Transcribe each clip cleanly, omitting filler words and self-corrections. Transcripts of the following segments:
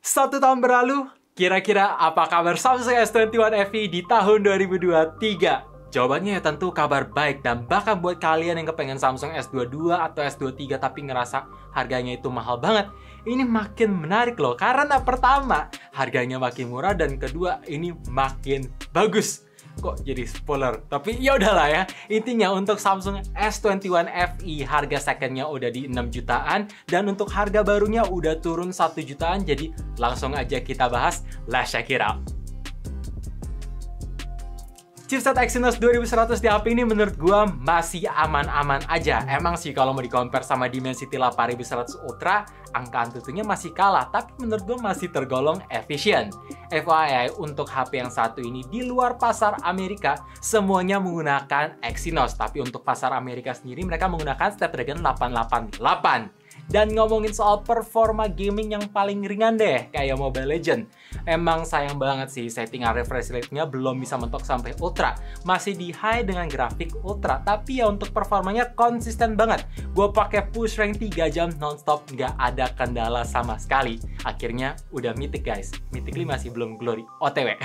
Satu tahun berlalu, kira-kira apa kabar Samsung S21 FE di tahun 2023? Jawabannya ya tentu kabar baik, dan bahkan buat kalian yang kepengen Samsung S22 atau S23 tapi ngerasa harganya itu mahal banget, ini makin menarik loh. Karena pertama, harganya makin murah, dan kedua, ini makin bagus. Kok jadi spoiler? Tapi ya udahlah ya. Intinya untuk Samsung S21 FE harga secondnya udah di 6 jutaan, dan untuk harga barunya udah turun 1 jutaan. Jadi langsung aja kita bahas. Let's check it out. Chipset Exynos 2100 di HP ini menurut gua masih aman-aman aja. Emang sih kalau mau di-compare sama Dimensity 8100 Ultra, angka Antutunya masih kalah, tapi menurut gua masih tergolong efisien. FYI, untuk HP yang satu ini di luar pasar Amerika, semuanya menggunakan Exynos. Tapi untuk pasar Amerika sendiri, mereka menggunakan Snapdragon 888. Dan ngomongin soal performa gaming yang paling ringan deh, kayak Mobile Legends. Emang sayang banget sih, settingan refresh rate-nya belum bisa mentok sampai ultra. Masih di high dengan grafik ultra, tapi ya untuk performanya konsisten banget. Gue pakai push rank 3 jam nonstop, nggak ada kendala sama sekali. Akhirnya udah mythic guys. Mythic 5 masih belum glory, OTW.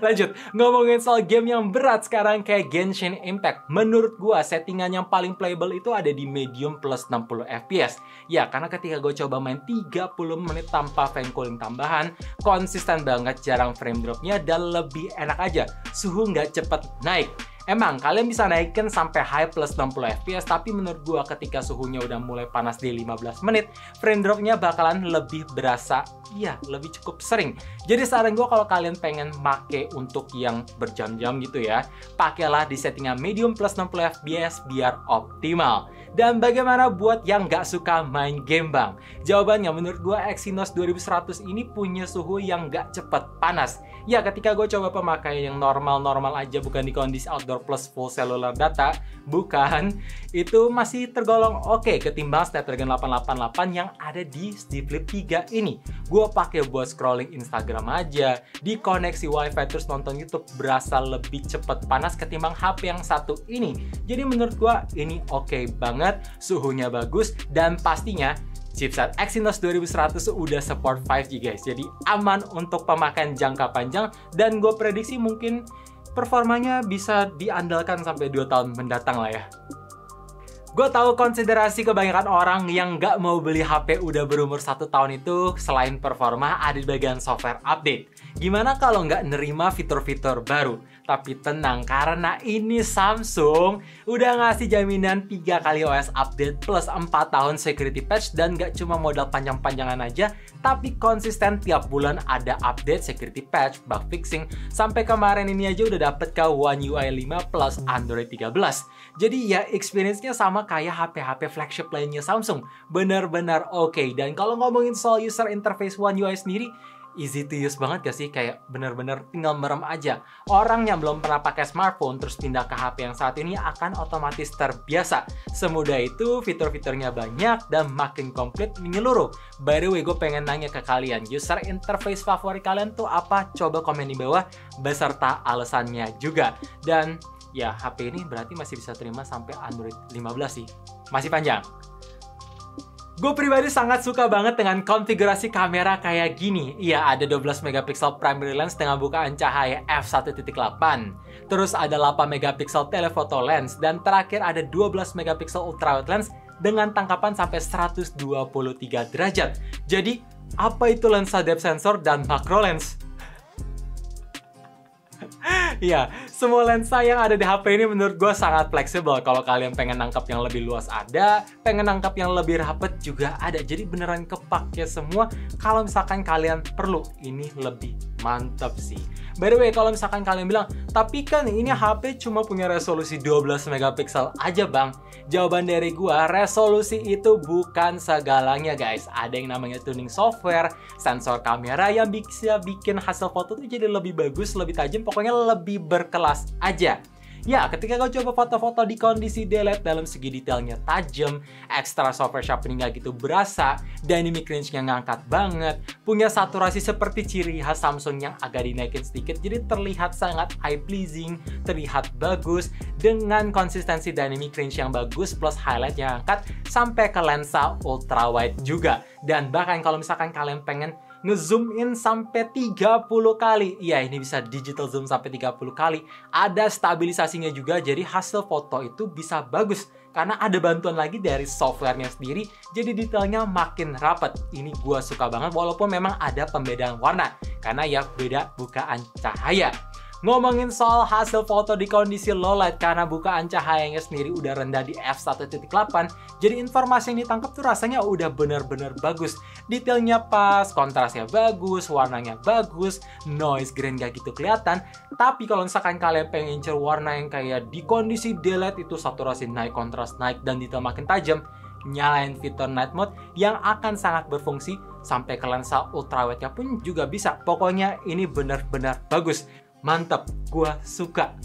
Lanjut, ngomongin soal game yang berat sekarang kayak Genshin Impact. Menurut gue, settingan yang paling playable itu ada di medium plus 60 fps. Ya, karena ketika gue coba main 30 menit tanpa fan cooling tambahan, konsisten banget, jarang frame dropnya, dan lebih enak aja. Suhu nggak cepet naik. Emang, kalian bisa naikin sampai high plus 60 fps, tapi menurut gue ketika suhunya udah mulai panas di 15 menit, frame dropnya bakalan lebih berasa, iya, lebih cukup sering. Jadi saran gue kalau kalian pengen make untuk yang berjam-jam gitu ya, pakailah di settingan medium plus 60 fps biar optimal. Dan bagaimana buat yang nggak suka main game bang? Jawabannya menurut gue Exynos 2100 ini punya suhu yang nggak cepet panas. Ya, ketika gue coba pemakaian yang normal-normal aja, bukan di kondisi outdoor plus full cellular data, bukan, itu masih tergolong oke ketimbang Snapdragon 888 yang ada di Z Flip 3 ini. Gue pakai buat scrolling Instagram aja, di koneksi wifi terus nonton YouTube, berasa lebih cepet panas ketimbang HP yang satu ini. Jadi menurut gue ini oke banget, suhunya bagus, dan pastinya chipset Exynos 2100 udah support 5G guys, jadi aman untuk pemakaian jangka panjang, dan gue prediksi mungkin performanya bisa diandalkan sampai 2 tahun mendatang lah ya. Gue tahu konsiderasi kebanyakan orang yang nggak mau beli HP udah berumur 1 tahun itu selain performa ada di bagian software update. Gimana kalau nggak nerima fitur-fitur baru? Tapi tenang, karena ini Samsung udah ngasih jaminan 3 kali OS update plus 4 tahun security patch, dan nggak cuma modal panjang-panjangan aja, tapi konsisten tiap bulan ada update security patch, bug fixing. Sampai kemarin ini aja udah dapet ke One UI 5 plus Android 13. Jadi ya experience-nya sama kayak HP-HP flagship lainnya Samsung. Benar-benar oke. Dan kalau ngomongin soal user interface One UI sendiri, easy to use banget gak sih? Kayak bener-bener tinggal merem aja. Orang yang belum pernah pakai smartphone terus pindah ke HP yang saat ini akan otomatis terbiasa. Semudah itu, fitur-fiturnya banyak dan makin komplit menyeluruh. By the way, gue pengen nanya ke kalian, user interface favorit kalian tuh apa? Coba komen di bawah beserta alasannya juga. Dan ya, HP ini berarti masih bisa terima sampai Android 15 sih. Masih panjang. Gue pribadi sangat suka banget dengan konfigurasi kamera kayak gini. Iya, ada 12 megapiksel primary lens dengan bukaan cahaya f1.8. Terus ada 8 megapiksel telephoto lens. Dan terakhir ada 12 megapiksel ultrawide lens dengan tangkapan sampai 123 derajat. Jadi, apa itu lensa depth sensor dan macro lens? Iya, semua lensa yang ada di HP ini menurut gue sangat fleksibel. Kalau kalian pengen nangkap yang lebih luas ada, pengen nangkap yang lebih rapet juga ada. Jadi beneran kepake semua. Kalau misalkan kalian perlu, ini lebih mantap sih. By the way, kalau misalkan kalian bilang, tapi kan ini HP cuma punya resolusi 12 megapiksel aja bang. Jawaban dari gua, resolusi itu bukan segalanya guys. Ada yang namanya tuning software, sensor kamera yang bisa bikin hasil foto tuh jadi lebih bagus, lebih tajam, pokoknya lebih berkelas aja. Ya, ketika kau coba foto-foto di kondisi daylight dalam segi detailnya tajam, ekstra software sharpening nggak gitu berasa, dynamic range-nya ngangkat banget, punya saturasi seperti ciri khas Samsung yang agak dinaikin sedikit, jadi terlihat sangat eye pleasing, terlihat bagus, dengan konsistensi dynamic range yang bagus, plus highlight yang ngangkat, sampai ke lensa ultra wide juga. Dan bahkan kalau misalkan kalian pengen ngezoom in sampai 30 kali. Iya, ini bisa digital zoom sampai 30 kali. Ada stabilisasinya juga, jadi hasil foto itu bisa bagus. Karena ada bantuan lagi dari softwarenya sendiri, jadi detailnya makin rapat. Ini gua suka banget, walaupun memang ada pembedaan warna. Karena ya beda bukaan cahaya. Ngomongin soal hasil foto di kondisi low light karena bukaan cahayanya sendiri udah rendah di f1.8, jadi informasi yang ditangkap tuh rasanya udah bener-bener bagus. Detailnya pas, kontrasnya bagus, warnanya bagus, noise grain gak gitu kelihatan. Tapi kalau misalkan kalian pengen incer warna yang kayak di kondisi daylight itu saturasi naik, kontras naik, dan detail makin tajam, nyalain fitur night mode yang akan sangat berfungsi sampai ke lensa ultrawide-nya pun juga bisa. Pokoknya ini bener-bener bagus. Mantap, gua suka.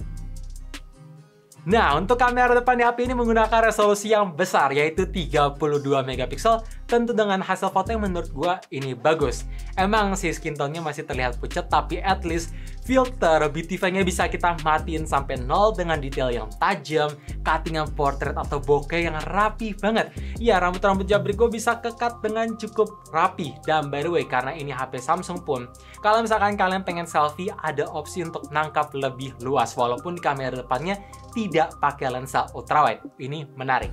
Nah, untuk kamera depan di HP ini menggunakan resolusi yang besar, yaitu 32 megapiksel, tentu dengan hasil foto yang menurut gua ini bagus. Emang sih skin tone-nya masih terlihat pucat, tapi at least filter beautify-nya bisa kita matiin sampai 0 dengan detail yang tajam, cuttingan portrait atau bokeh yang rapi banget. Ya, rambut-rambut jabrik gue bisa kekat dengan cukup rapi. Dan by the way, karena ini HP Samsung pun, kalau misalkan kalian pengen selfie, ada opsi untuk nangkap lebih luas, walaupun di kamera depannya tidak pakai lensa ultrawide. Ini menarik.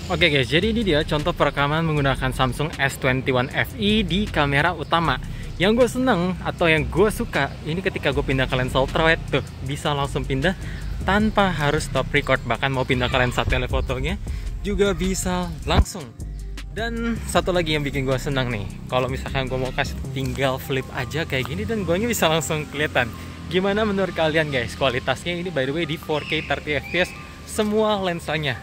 Oke guys, jadi ini dia contoh perekaman menggunakan Samsung S21 FE di kamera utama. Yang gue seneng atau yang gue suka, ini ketika gue pindah ke lensa ultrawide tuh bisa langsung pindah tanpa harus stop record. Bahkan mau pindah ke lensa telefotonya juga bisa langsung. Dan satu lagi yang bikin gue senang nih, kalau misalkan gue mau kasih tinggal flip aja kayak gini dan guanya bisa langsung kelihatan. Gimana menurut kalian guys? Kualitasnya ini by the way di 4K 30 fps semua lensanya.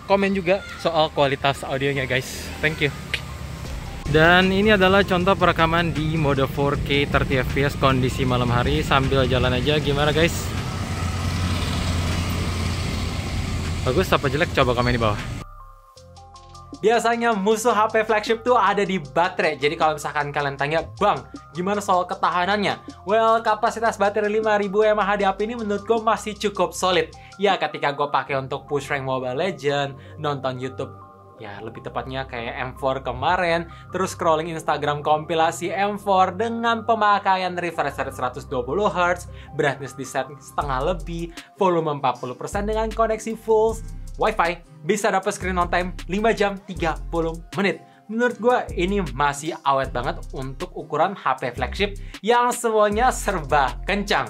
Komen juga soal kualitas audionya guys. Thank you. Dan ini adalah contoh perekaman di mode 4K 30 fps kondisi malam hari sambil jalan aja. Gimana guys? Bagus apa jelek? Coba komen di bawah. Biasanya musuh HP flagship tuh ada di baterai. Jadi kalau misalkan kalian tanya, Bang, gimana soal ketahanannya? Well, kapasitas baterai 5000 mAh di HP ini menurut gue masih cukup solid. Ya, ketika gue pakai untuk push rank Mobile Legends, nonton YouTube, ya lebih tepatnya kayak M4 kemarin, terus scrolling Instagram kompilasi M4 dengan pemakaian refresh rate 120Hz, brightness di set setengah lebih, volume 40% dengan koneksi full Wi-Fi, bisa dapat screen on time 5 jam 30 menit. Menurut gue ini masih awet banget untuk ukuran HP flagship yang semuanya serba kencang.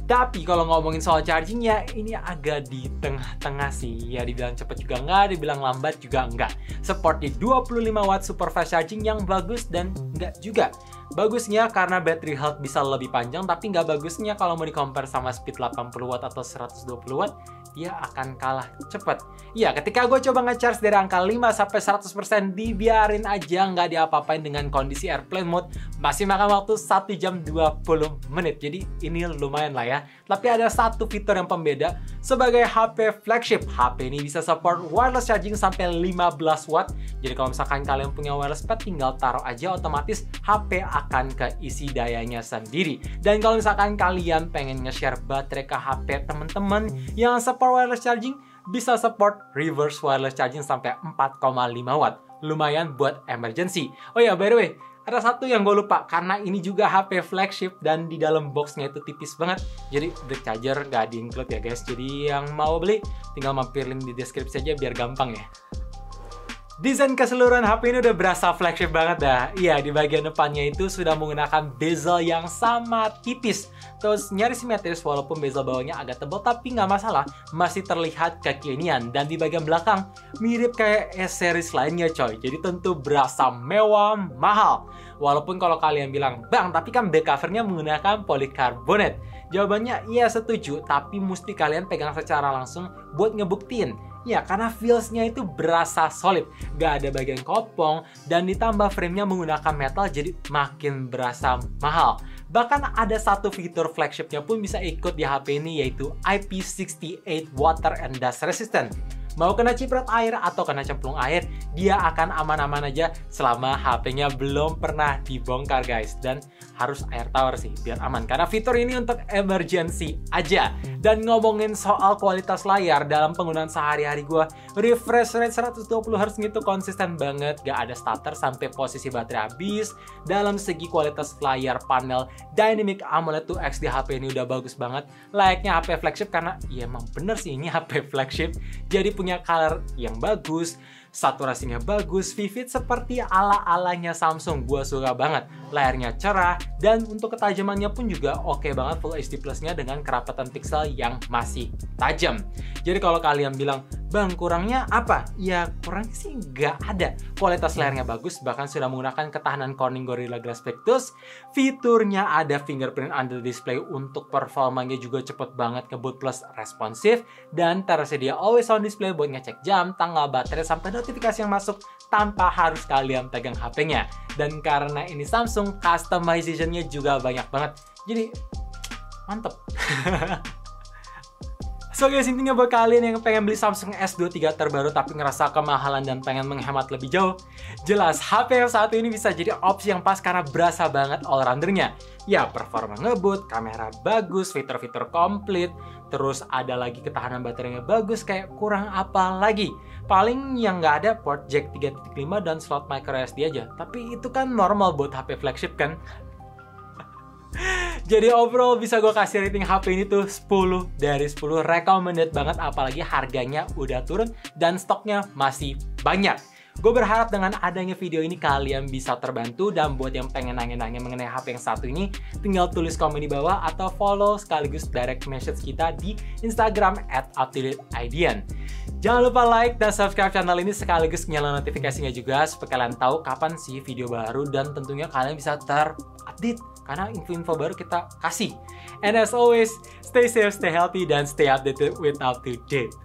Tapi kalau ngomongin soal chargingnya, ini agak di tengah-tengah sih. Ya dibilang cepat juga enggak, dibilang lambat juga enggak. Support di 25 watt super fast charging yang bagus dan enggak juga. Bagusnya karena battery health bisa lebih panjang, tapi nggak bagusnya kalau mau di-compare sama speed 80 watt atau 120 watt, ya akan kalah cepat. Ya, ketika gue coba nge-charge dari angka 5-100% dibiarin aja, nggak diapa-apain dengan kondisi airplane mode, masih makan waktu 1 jam 20 menit. Jadi ini lumayan lah ya. Tapi ada satu fitur yang pembeda, sebagai HP flagship, HP ini bisa support wireless charging sampai 15 watt. Jadi kalau misalkan kalian punya wireless pad, tinggal taruh aja, otomatis HP akan keisi dayanya sendiri. Dan kalau misalkan kalian pengen nge-share baterai ke HP teman-teman yang support wireless charging, bisa support reverse wireless charging sampai 4,5 watt. Lumayan buat emergency. Oh ya, by the way, ada satu yang gue lupa, karena ini juga HP flagship dan di dalam boxnya itu tipis banget, jadi the charger nggak di-include ya guys. Jadi yang mau beli tinggal mampir link di deskripsi aja biar gampang ya. Desain keseluruhan HP ini udah berasa flagship banget dah. Iya, di bagian depannya itu sudah menggunakan bezel yang sama tipis. Terus nyaris simetris walaupun bezel bawahnya agak tebal, tapi nggak masalah, masih terlihat kekinian. Dan di bagian belakang mirip kayak S-series lainnya coy. Jadi tentu berasa mewah, mahal. Walaupun kalau kalian bilang, Bang, tapi kan back covernya menggunakan polikarbonat. Jawabannya iya setuju, tapi mesti kalian pegang secara langsung buat ngebuktiin. Ya, karena feels-nya itu berasa solid, gak ada bagian kopong, dan ditambah frame-nya menggunakan metal jadi makin berasa mahal. Bahkan ada satu fitur flagship-nya pun bisa ikut di HP ini, yaitu IP68 Water and Dust Resistant. Mau kena ciprat air atau kena cemplung air, dia akan aman-aman aja selama HP-nya belum pernah dibongkar guys. Dan harus air tawar sih biar aman, karena fitur ini untuk emergency aja. Dan ngomongin soal kualitas layar dalam penggunaan sehari-hari gue, refresh rate 120Hz itu konsisten banget, gak ada stutter sampai posisi baterai habis. Dalam segi kualitas layar panel Dynamic AMOLED 2X di HP ini udah bagus banget, layaknya HP flagship, karena ya emang bener sih ini HP flagship. Jadi punya color yang bagus, saturasinya bagus, vivid seperti ala-alanya Samsung. Gua suka banget. Layarnya cerah dan untuk ketajamannya pun juga oke banget, Full HD Plus-nya dengan kerapatan pixel yang masih tajam. Jadi kalau kalian bilang, "Bang, kurangnya apa?" Ya kurangnya sih nggak ada. Kualitas layarnya bagus, bahkan sudah menggunakan ketahanan Corning Gorilla Glass Victus. Fiturnya ada fingerprint under display, untuk performanya juga cepet banget, ngebut plus responsif, dan tersedia always on display buat ngecek jam, tanggal, baterai, sampai notifikasi yang masuk tanpa harus kalian pegang HP-nya. Dan karena ini Samsung, customization-nya juga banyak banget. Jadi mantep. So guys, intinya buat kalian yang pengen beli Samsung S23 terbaru tapi ngerasa kemahalan dan pengen menghemat lebih jauh, jelas HP yang satu ini bisa jadi opsi yang pas karena berasa banget all-roundernya. Ya, performa ngebut, kamera bagus, fitur-fitur komplit, terus ada lagi ketahanan baterainya bagus, kayak kurang apa lagi. Paling yang nggak ada port jack 3.5 dan slot microSD aja, tapi itu kan normal buat HP flagship kan. Jadi overall bisa gue kasih rating HP ini tuh 10 dari 10, recommended banget, apalagi harganya udah turun dan stoknya masih banyak. Gue berharap dengan adanya video ini kalian bisa terbantu, dan buat yang pengen nanya-nanya mengenai HP yang satu ini, tinggal tulis komen di bawah atau follow sekaligus direct message kita di Instagram @uptodateidean. Jangan lupa like dan subscribe channel ini sekaligus nyalain notifikasinya juga supaya kalian tahu kapan sih video baru, dan tentunya kalian bisa terupdate karena info-info baru kita kasih. And as always, stay safe, stay healthy, dan stay updated with UpToDate.